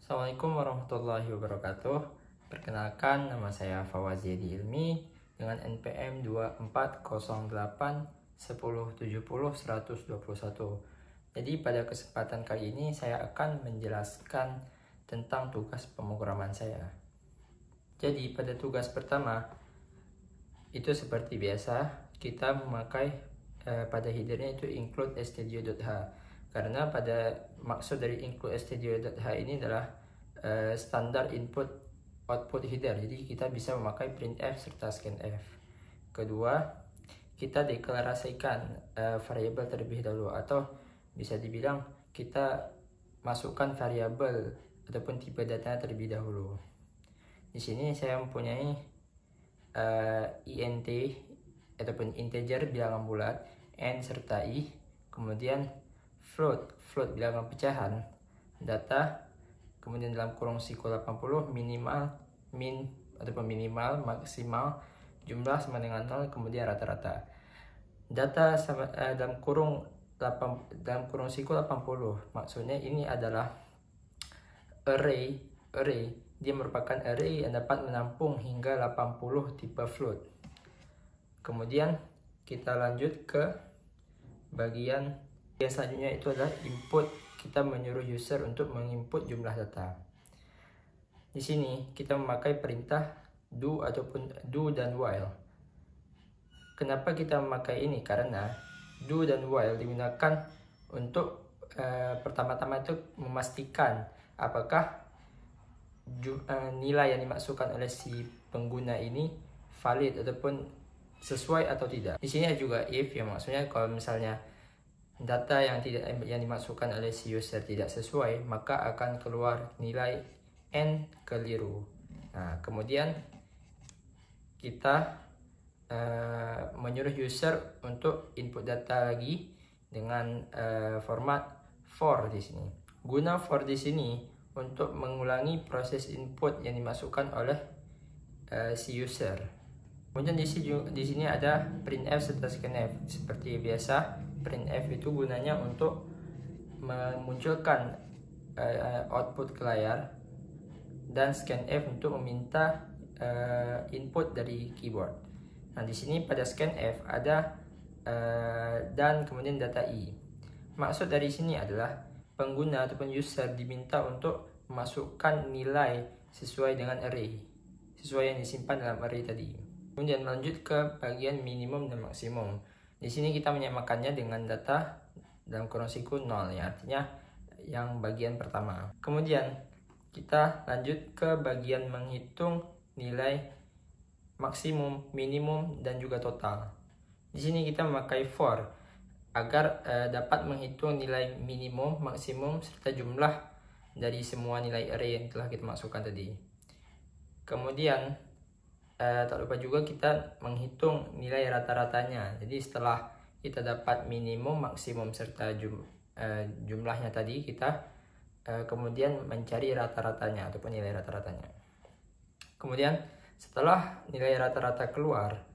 Assalamualaikum warahmatullahi wabarakatuh. Perkenalkan, nama saya Fawazi Ilmi dengan NPM 24081070 121. Jadi pada kesempatan kali ini saya akan menjelaskan tentang tugas pemrograman saya. Jadi pada tugas pertama itu seperti biasa kita memakai pada headernya itu include stdio.h, karena pada maksud dari include stdio.h ini adalah standar input output header. Jadi kita bisa memakai printf serta scanf. Kedua, kita deklarasikan variabel terlebih dahulu, atau bisa dibilang kita masukkan variabel ataupun tipe data terlebih dahulu. Di sini saya mempunyai int ataupun integer bilangan bulat, n serta i, kemudian float bilangan pecahan, data, kemudian dalam kurung siku 80 minimal, min ataupun minimal, maksimal, jumlah sama dengan 0, kemudian rata-rata. Data sama, dalam kurung siku 80, maksudnya ini adalah array, dia merupakan array yang dapat menampung hingga 80 tipe float. Kemudian kita lanjut ke bagian yang selanjutnya, itu adalah input. Kita menyuruh user untuk menginput jumlah data. Di sini kita memakai perintah do dan while. Kenapa kita memakai ini? Karena do dan while digunakan untuk pertama-tama itu memastikan apakah nilai yang dimasukkan oleh si pengguna ini valid ataupun sesuai atau tidak. Di sini ada juga if, yang maksudnya kalau misalnya data yang dimasukkan oleh si user tidak sesuai, maka akan keluar nilai n keliru. Nah, kemudian kita menyuruh user untuk input data lagi dengan format for di sini. Guna for di sini untuk mengulangi proses input yang dimasukkan oleh si user. Kemudian di sini ada printf serta scanf. Seperti biasa, printf itu gunanya untuk memunculkan output ke layar, dan scanf untuk meminta input dari keyboard. Nah, di sini pada scanf ada dan kemudian data i. Maksud dari sini adalah pengguna ataupun user diminta untuk memasukkan nilai sesuai dengan array, sesuai yang disimpan dalam array tadi. Kemudian lanjut ke bagian minimum dan maksimum. Di sini kita menyamakannya dengan data dalam kurung siku 0, ya, artinya yang bagian pertama. Kemudian kita lanjut ke bagian menghitung nilai maksimum, minimum, dan juga total. Di sini kita memakai for agar dapat menghitung nilai minimum, maksimum, serta jumlah dari semua nilai array yang telah kita masukkan tadi. Kemudian tak lupa juga kita menghitung nilai rata-ratanya. Jadi setelah kita dapat minimum, maksimum, serta jumlahnya tadi, kita kemudian mencari rata-ratanya ataupun nilai rata-ratanya. Kemudian setelah nilai rata-rata keluar,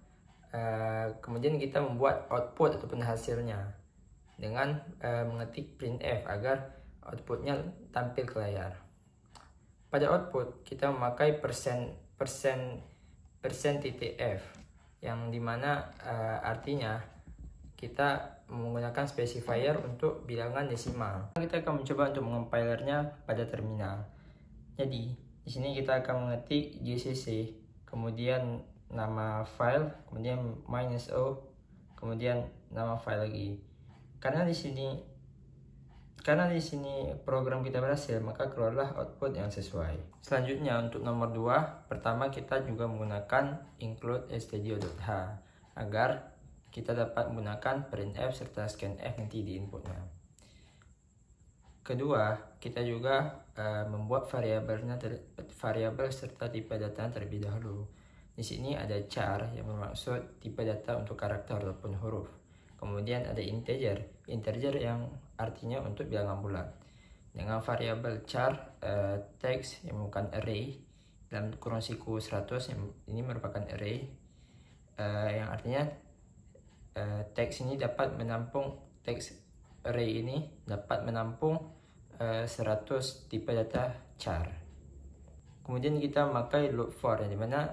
kemudian kita membuat output ataupun hasilnya dengan mengetik printf agar outputnya tampil ke layar. Pada output kita memakai %f, yang dimana artinya kita menggunakan specifier untuk bilangan desimal. Kita akan mencoba untuk mengcompilernya pada terminal. Jadi di sini kita akan mengetik gcc, kemudian nama file, kemudian -o, kemudian nama file lagi. Karena di sini program kita berhasil, maka keluarlah output yang sesuai. Selanjutnya untuk nomor 2, pertama kita juga menggunakan include stdio.h agar kita dapat menggunakan printf serta scanf nanti di inputnya. Kedua, kita juga membuat variabel serta tipe data terlebih dahulu. Di sini ada char yang bermaksud tipe data untuk karakter ataupun huruf. Kemudian ada integer yang artinya untuk bilangan bulat. Dengan variabel char, text yang merupakan array dalam kurung siku 100, yang ini merupakan array, yang artinya teks ini dapat menampung, teks array ini dapat menampung 100 tipe data char. Kemudian kita memakai loop for, di mana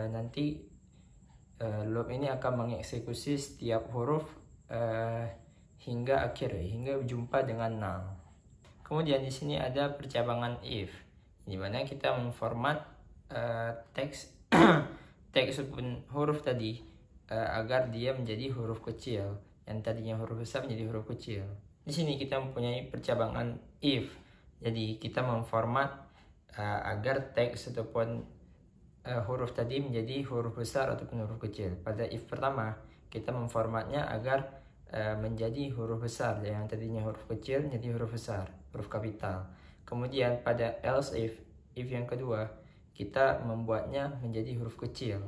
nanti loop ini akan mengeksekusi setiap huruf hingga akhir, hingga berjumpa dengan null. Kemudian di sini ada percabangan if, di mana kita memformat teks teks ataupun huruf tadi agar dia menjadi huruf kecil, yang tadinya huruf besar menjadi huruf kecil. Di sini kita mempunyai percabangan if, jadi kita memformat agar teks ataupun huruf tadi menjadi huruf besar ataupun huruf kecil. Pada if pertama kita memformatnya agar menjadi huruf besar, yang tadinya huruf kecil menjadi huruf besar, huruf kapital. Kemudian pada else if yang kedua kita membuatnya menjadi huruf kecil.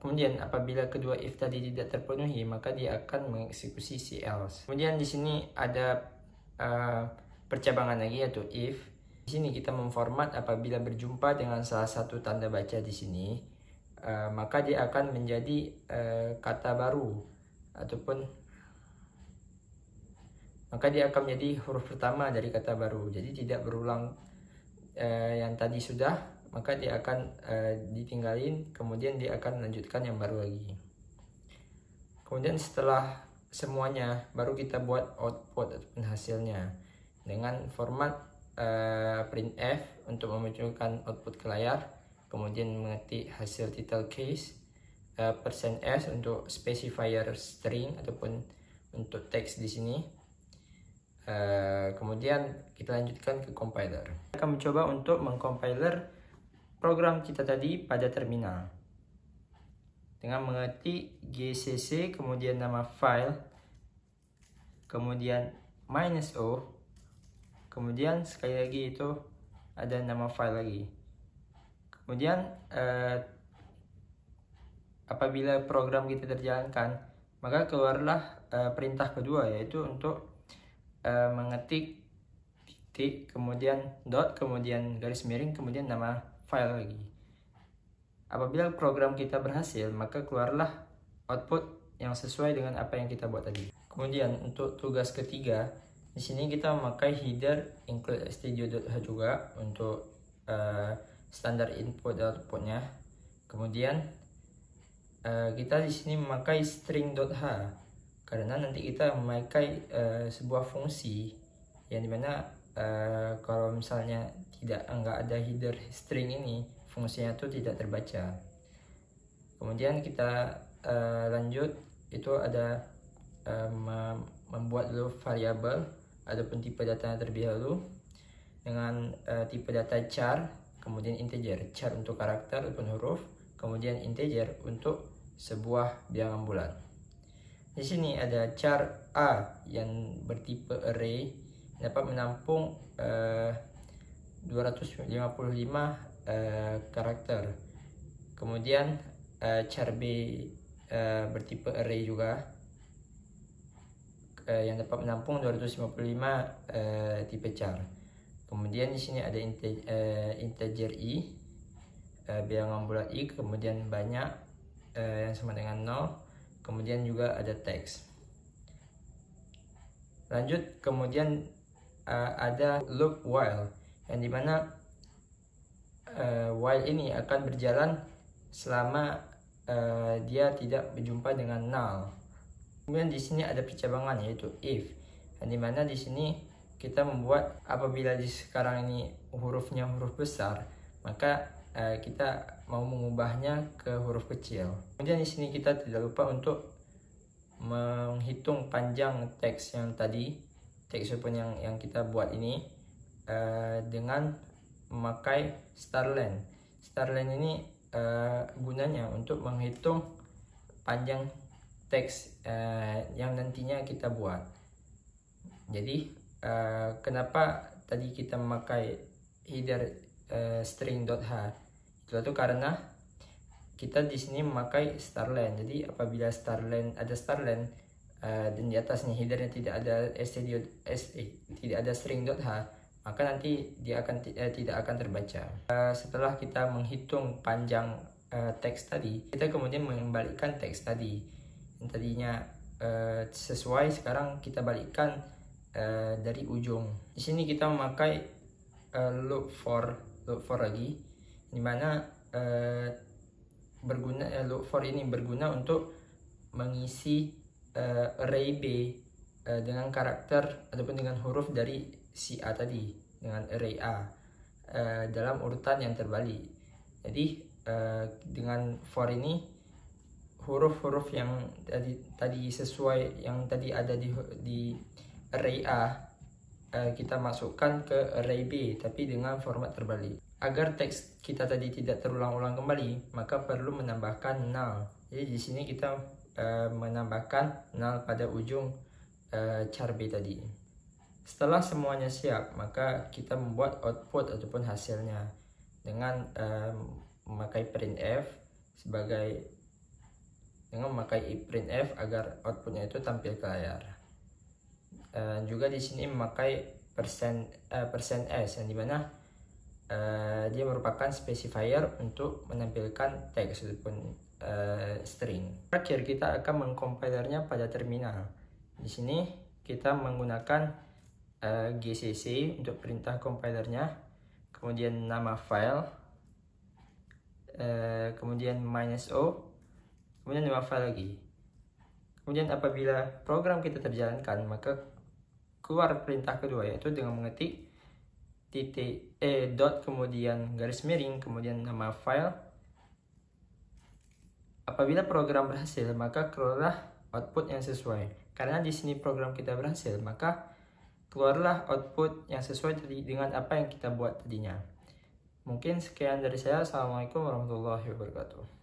Kemudian apabila kedua if tadi tidak terpenuhi, maka dia akan mengeksekusi si else. Kemudian di sini ada percabangan lagi, yaitu if. Di sini kita memformat apabila berjumpa dengan salah satu tanda baca di sini, maka dia akan menjadi kata baru, ataupun maka dia akan menjadi huruf pertama dari kata baru. Jadi tidak berulang yang tadi sudah, maka dia akan ditinggalin, kemudian dia akan melanjutkan yang baru lagi. Kemudian setelah semuanya, baru kita buat output ataupun hasilnya dengan format printf untuk memunculkan output ke layar, kemudian mengetik hasil title case, %s untuk specifier string ataupun untuk teks di sini. Kemudian kita lanjutkan ke compiler. Kita akan mencoba untuk mengcompiler program kita tadi pada terminal dengan mengetik gcc, kemudian nama file, kemudian -o, kemudian sekali lagi itu ada nama file lagi. Kemudian apabila program kita terjalankan, maka keluarlah perintah kedua, yaitu untuk mengetik titik, kemudian dot, kemudian garis miring, kemudian nama file lagi. Apabila program kita berhasil, maka keluarlah output yang sesuai dengan apa yang kita buat tadi. Kemudian untuk tugas ketiga, di sini kita memakai header include studio.h juga untuk standar input dan outputnya. Kemudian kita di sini memakai string.h karena nanti kita memakai sebuah fungsi yang dimana kalau misalnya enggak ada header string ini, fungsinya itu tidak terbaca. Kemudian kita lanjut, itu ada membuat dulu variabel ataupun tipe data terlebih dahulu dengan tipe data char, kemudian integer. Char untuk karakter ataupun huruf, kemudian integer untuk sebuah bilangan bulat. Di sini ada char A yang bertipe array, dapat menampung 255 karakter. Kemudian char B bertipe array juga, yang dapat menampung 255 tipe char. Kemudian di sini ada integer i, bilangan bulat i, kemudian banyak yang sama dengan 0, kemudian juga ada teks. Lanjut, kemudian ada loop while, yang dimana while ini akan berjalan selama dia tidak berjumpa dengan null. Kemudian di sini ada percabangan, yaitu if, yang dimana di sini kita membuat apabila di sekarang ini hurufnya huruf besar, maka kita mau mengubahnya ke huruf kecil. Kemudian di sini kita tidak lupa untuk menghitung panjang teks yang tadi, teks open yang kita buat ini dengan memakai starlen. Starlen ini gunanya untuk menghitung panjang teks yang nantinya kita buat. Jadi kenapa tadi kita memakai header string.h itu karena kita di sini memakai starlen. Jadi apabila ada starlen dan di atasnya headernya tidak ada tidak ada string.h, maka nanti dia akan tidak akan terbaca. Setelah kita menghitung panjang teks tadi, kita kemudian mengembalikan teks tadi yang tadinya sesuai, sekarang kita balikkan dari ujung. Di sini kita memakai loop for loop for lagi, dimana loop for ini berguna untuk mengisi array B dengan karakter ataupun dengan huruf dari si A tadi, dengan array A dalam urutan yang terbalik. Jadi dengan for ini, huruf-huruf yang tadi sesuai yang tadi ada di array A kita masukkan ke array B tapi dengan format terbalik. Agar teks kita tadi tidak terulang-ulang kembali, maka perlu menambahkan null. Jadi di sini kita menambahkan null pada ujung char B tadi. Setelah semuanya siap, maka kita membuat output ataupun hasilnya dengan memakai printf printf agar outputnya itu tampil ke layar. Juga di sini memakai %s yang dimana dia merupakan specifier untuk menampilkan teks ataupun string. Terakhir kita akan mengcompilernya pada terminal. Di sini kita menggunakan gcc untuk perintah compilernya, kemudian nama file, kemudian -o, kemudian nama file lagi. Kemudian apabila program kita terjalankan, maka keluar perintah kedua, yaitu dengan mengetik dot kemudian garis miring kemudian nama file. Apabila program berhasil, maka keluarlah output yang sesuai. Karena di sini program kita berhasil, maka keluarlah output yang sesuai tadi dengan apa yang kita buat tadinya. Mungkin sekian dari saya. Assalamualaikum warahmatullahi wabarakatuh.